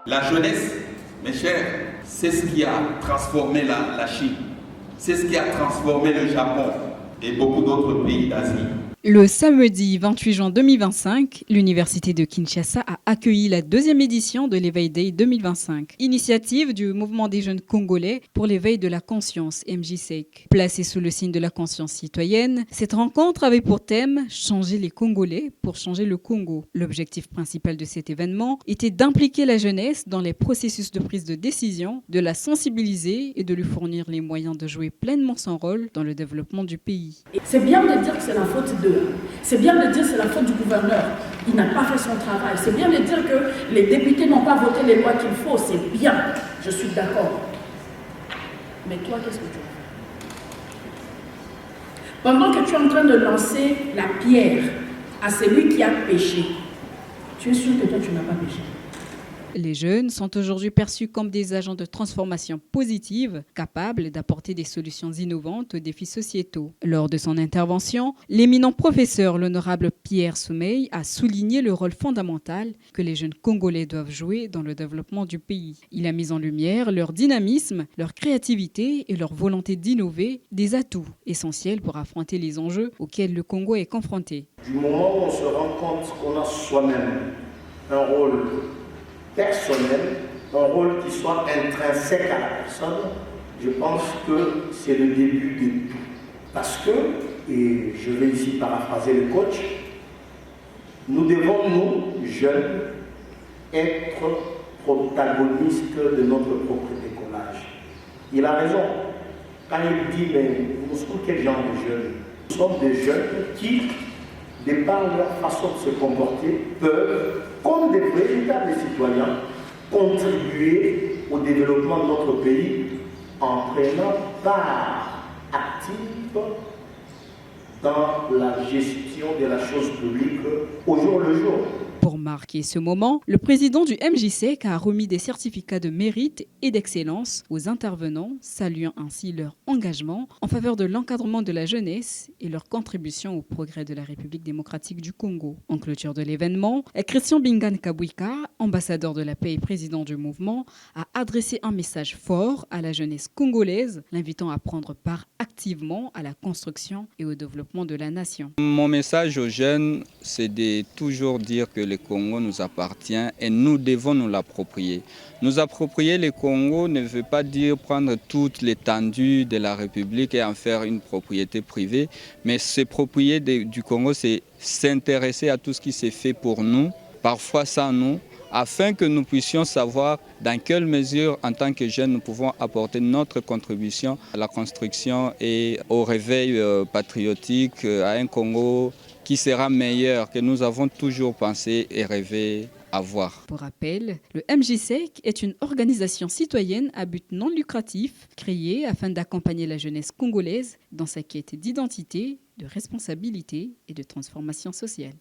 La jeunesse, mes chers, c'est ce qui a transformé la Chine. C'est ce qui a transformé le Japon et beaucoup d'autres pays d'Asie. Le samedi 28 juin 2025, l'Université de Kinshasa a accueilli la deuxième édition de l'Éveil Day 2025, initiative du Mouvement des jeunes congolais pour l'éveil de la conscience, MJSEC. Placée sous le signe de la conscience citoyenne, cette rencontre avait pour thème « Changer les Congolais pour changer le Congo ». L'objectif principal de cet événement était d'impliquer la jeunesse dans les processus de prise de décision, de la sensibiliser et de lui fournir les moyens de jouer pleinement son rôle dans le développement du pays. C'est bien de dire que c'est la faute d'eux. C'est bien de dire que c'est la faute du gouverneur. Il n'a pas fait son travail. C'est bien de dire que les députés n'ont pas voté les lois qu'il faut. C'est bien. Je suis d'accord. Mais toi, qu'est-ce que tu fais? Pendant que tu es en train de lancer la pierre à celui qui a péché, tu es sûr que toi, tu n'as pas péché. Les jeunes sont aujourd'hui perçus comme des agents de transformation positive, capables d'apporter des solutions innovantes aux défis sociétaux. Lors de son intervention, l'éminent professeur, l'honorable Pierre Soumeil, a souligné le rôle fondamental que les jeunes Congolais doivent jouer dans le développement du pays. Il a mis en lumière leur dynamisme, leur créativité et leur volonté d'innover, des atouts essentiels pour affronter les enjeux auxquels le Congo est confronté. Du moment où on se rend compte qu'on a soi-même un rôle personnel, un rôle qui soit intrinsèque à la personne, je pense que c'est le début de tout. Parce que, et je vais ici paraphraser le coach, nous devons, nous, jeunes, être protagonistes de notre propre décollage. Il a raison. Quand il dit, mais nous sommes quel genre de jeunes? Nous sommes des jeunes qui, de par leur façon de se comporter, peuvent, comme des véritables citoyens, contribuer au développement de notre pays en prenant part active dans la gestion de la chose publique au jour le jour. Pour marquer ce moment, le président du MJSEC a remis des certificats de mérite et d'excellence aux intervenants, saluant ainsi leur engagement en faveur de l'encadrement de la jeunesse et leur contribution au progrès de la République démocratique du Congo. En clôture de l'événement, Christian Bingan Kabwika, ambassadeur de la paix et président du mouvement, a adressé un message fort à la jeunesse congolaise, l'invitant à prendre part activement à la construction et au développement de la nation. Mon message aux jeunes, c'est de toujours dire que le Congo nous appartient et nous devons nous l'approprier. Nous approprier le Congo ne veut pas dire prendre toute l'étendue de la République et en faire une propriété privée, mais s'approprier du Congo, c'est s'intéresser à tout ce qui s'est fait pour nous, parfois sans nous, afin que nous puissions savoir dans quelle mesure, en tant que jeunes, nous pouvons apporter notre contribution à la construction et au réveil patriotique, à un Congo qui sera meilleur que nous avons toujours pensé et rêvé avoir. Pour rappel, le MJSEC est une organisation citoyenne à but non lucratif créée afin d'accompagner la jeunesse congolaise dans sa quête d'identité, de responsabilité et de transformation sociale.